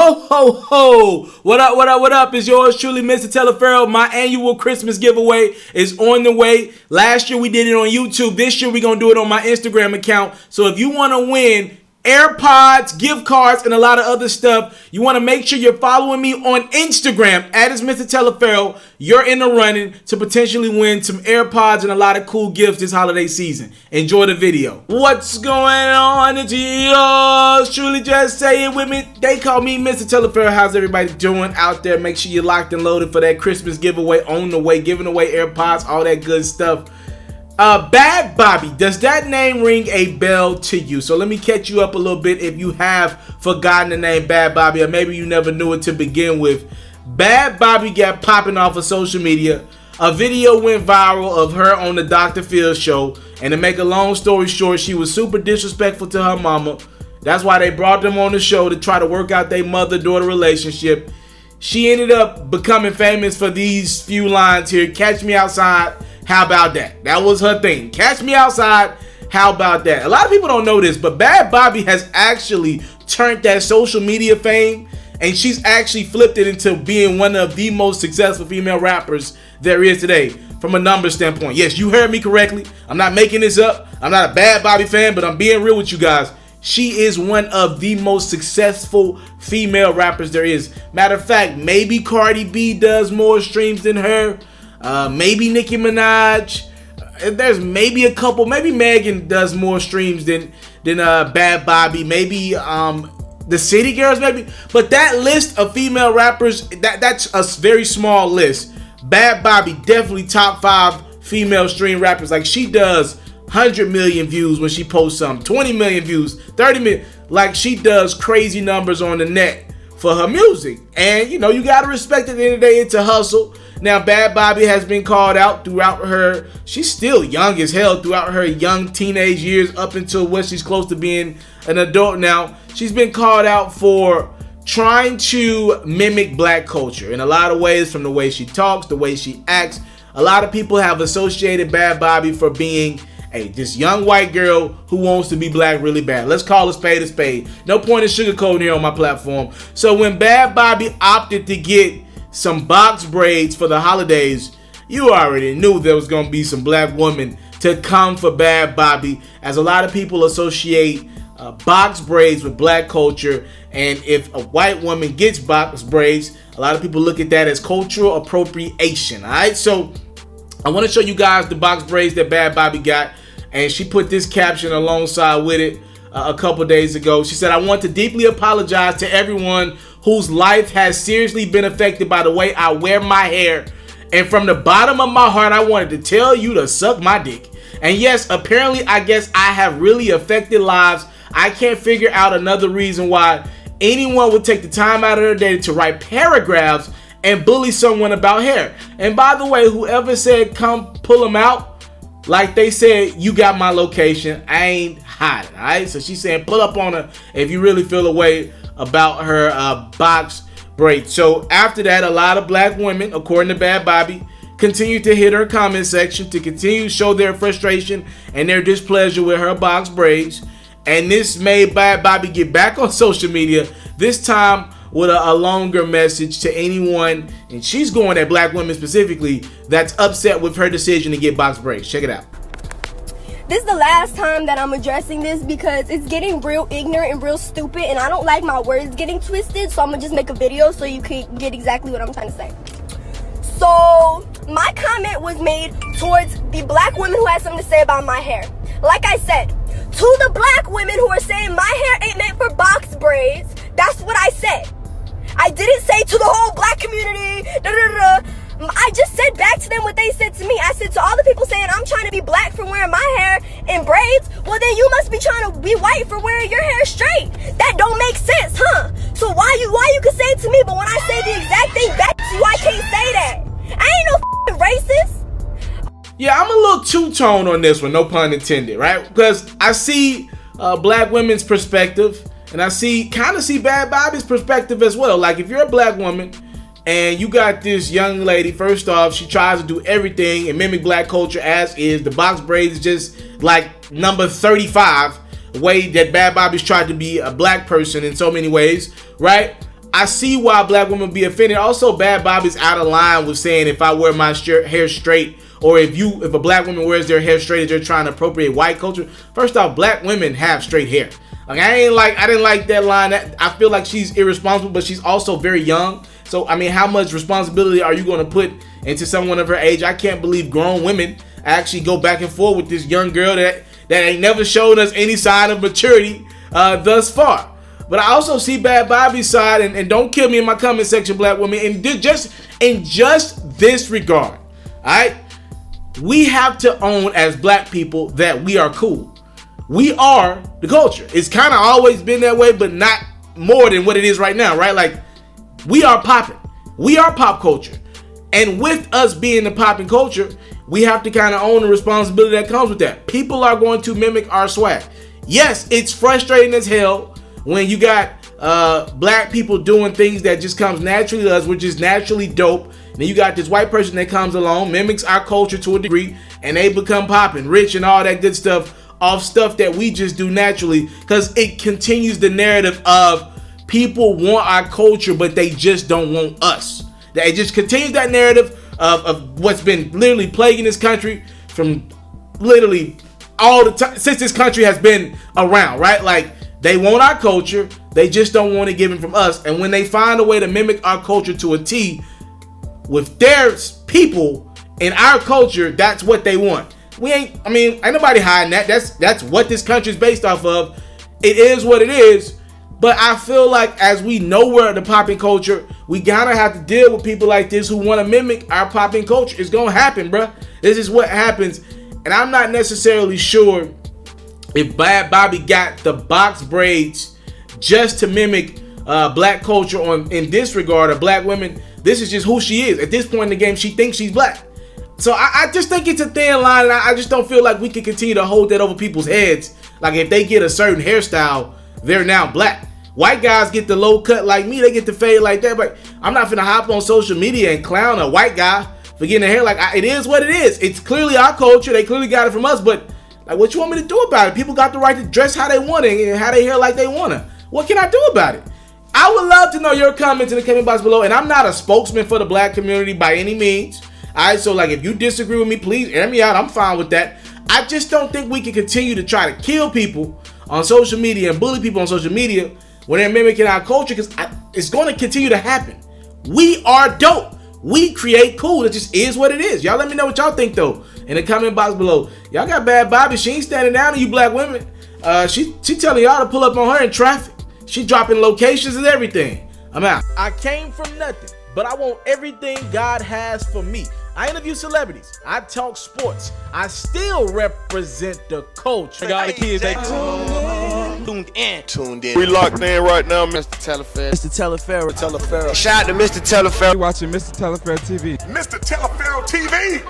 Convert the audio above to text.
Ho, ho, ho. What up, what up, what up? It's yours truly, Mr. TALIAFERRO. My annual Christmas giveaway is on the way. Last year we did it on YouTube. This year we're going to do it on my Instagram account. So if you want to win AirPods, gift cards, and a lot of other stuff, you want to make sure you're following me on Instagram at itsmrtaliaferro. You're in the running to potentially win some AirPods and a lot of cool gifts this holiday season. Enjoy the video. What's going on? It's yours truly, just say it with me. They call me Mr. TALIAFERRO. How's everybody doing out there? Make sure you're locked and loaded for that Christmas giveaway on the way, giving away AirPods, all that good stuff. Bhad Bhabie, does that name ring a bell to you? So let me catch you up a little bit if you have forgotten the name Bhad Bhabie, or maybe you never knew it to begin with. Bhad Bhabie got popping off of social media. A video went viral of her on the Dr. Phil show, and to make a long story short, she was super disrespectful to her mama. That's why they brought them on the show to try to work out their mother-daughter relationship. She ended up becoming famous for these few lines here. Catch me outside. How about that? That was her thing. Catch me outside. How about that? A lot of people don't know this, but Bhad Bhabie has actually turned that social media fame, and she's actually flipped it into being one of the most successful female rappers there is today from a numbers standpoint. Yes, you heard me correctly. I'm not making this up. I'm not a Bhad Bhabie fan, but I'm being real with you guys. She is one of the most successful female rappers there is. Matter of fact, maybe Cardi B does more streams than her. Maybe Nicki Minaj. There's maybe a couple. Maybe Megan does more streams than Bhad Bhabie. Maybe the City Girls. Maybe. But that list of female rappers, that's a very small list. Bhad Bhabie definitely top 5 female stream rappers. Like, she does 100 million views when she posts something. 20 million views. 30 million. Like, she does crazy numbers on the net for her music. And you know, you gotta respect it. At the end of the day, it's a hustle. Now, Bhad Bhabie has been called out throughout her, she's still young as hell, throughout her young teenage years up until when she's close to being an adult now. She's been called out for trying to mimic black culture in a lot of ways, from the way she talks, the way she acts. A lot of people have associated Bhad Bhabie for being this young white girl who wants to be black really bad. Let's call a spade a spade. No point in sugarcoating here on my platform. So when Bhad Bhabie opted to get some box braids for the holidays, you already knew there was going to be some black women to come for Bhad Bhabie, as a lot of people associate box braids with black culture. And if a white woman gets box braids, a lot of people look at that as cultural appropriation. All right, so I want to show you guys the box braids that Bhad Bhabie got, and she put this caption alongside with it a couple days ago. She said, "I want to deeply apologize to everyone whose life has seriously been affected by the way I wear my hair. And from the bottom of my heart, I wanted to tell you to suck my dick. And yes, apparently, I guess I have really affected lives. I can't figure out another reason why anyone would take the time out of their day to write paragraphs and bully someone about hair." And by the way, whoever said come pull them out, like they said, you got my location. I ain't hiding, all right? So she's saying pull up on her if you really feel a way about her box braid. So after that, a lot of black women, according to Bhad Bhabie, continue to hit her comment section to continue to show their frustration and their displeasure with her box braids. And this made Bhad Bhabie get back on social media, this time with a longer message to anyone, and she's going at black women specifically, that's upset with her decision to get box braids. Check it out. This is the last time that I'm addressing this because it's getting real ignorant and real stupid, and I don't like my words getting twisted, so I'm gonna just make a video so you can get exactly what I'm trying to say. So my comment was made towards the black women who had something to say about my hair. Like I said, to the black women who are saying my hair ain't meant for box braids, that's what I said. I didn't say to the whole black community, I just said back to them what they said to me. I said to all the people saying I'm trying to be black for wearing my hair in braids, well then you must be trying to be white for wearing your hair straight. That don't make sense, huh? So why you can say it to me, but when I say the exact thing back to you, I can't say that. I ain't no racist. Yeah, I'm a little two-tone on this one, no pun intended, right? Because I see black women's perspective, and I kind of see Bhad Bhabie's perspective as well. Like, if you're a black woman and you got this young lady, first off, she tries to do everything and mimic black culture as is. The box braids is just like number 35 way that Bhad Bhabie's tried to be a black person in so many ways, right? I see why black women be offended. Also, Bhad Bhabie's out of line with saying if I wear my hair straight, or if a black woman wears their hair straight, they're trying to appropriate white culture. First off, black women have straight hair. Like I didn't like that line. I feel like she's irresponsible, but she's also very young. So I mean, how much responsibility are you going to put into someone of her age? I can't believe grown women actually go back and forth with this young girl that ain't never showed us any sign of maturity thus far. But I also see Bhad Bhabie's side, and don't kill me in my comment section, black women. In just this regard, all right, we have to own as black people that we are cool. We are the culture. It's kind of always been that way, but not more than what it is right now, right? Like, we are popping. We are pop culture. And with us being the popping culture, we have to kind of own the responsibility that comes with that. People are going to mimic our swag. Yes, it's frustrating as hell when you got black people doing things that just comes naturally to us, which is naturally dope. And then you got this white person that comes along, mimics our culture to a degree, and they become popping, rich, and all that good stuff off stuff that we just do naturally, because it continues the narrative of people want our culture, but they just don't want us. It just continues that narrative of what's been literally plaguing this country from literally all the time since this country has been around, right? Like, they want our culture, they just don't want it given from us. And when they find a way to mimic our culture to a T with their people in our culture, that's what they want. Ain't nobody hiding that. That's what this country is based off of. It is what it is. But I feel like as we know we're the popping culture, we gotta have to deal with people like this who want to mimic our popping culture. It's gonna happen, bruh. This is what happens. And I'm not necessarily sure if Bhad Bhabie got the box braids just to mimic black culture in this regard of black women. This is just who she is. At this point in the game, she thinks she's black. So I just think it's a thin line, and I just don't feel like we can continue to hold that over people's heads. Like, if they get a certain hairstyle, they're now black. White guys get the low cut like me, they get the fade like that, but I'm not finna hop on social media and clown a white guy for getting a hair like it is what it is. It's clearly our culture. They clearly got it from us, but like, what you want me to do about it? People got the right to dress how they want it and how they hair like they want to. What can I do about it? I would love to know your comments in the comment box below, and I'm not a spokesman for the black community by any means. Alright, so like, if you disagree with me, please air me out. I'm fine with that. I just don't think we can continue to try to kill people on social media and bully people on social media when they're mimicking our culture, because it's going to continue to happen. We are dope. We create cool. It just is what it is. Y'all let me know what y'all think, though, in the comment box below. Y'all got Bhad Bhabie. She ain't standing down to you black women. She telling y'all to pull up on her in traffic. She dropping locations and everything. I'm out. I came from nothing, but I want everything God has for me. I interview celebrities. I talk sports. I still represent the culture. All the kids, they tuned in. We locked in right now, Mr. TALIAFERRO. Shout out to Mr. TALIAFERRO. You watching Mr. TALIAFERRO TV. Mr. TALIAFERRO TV.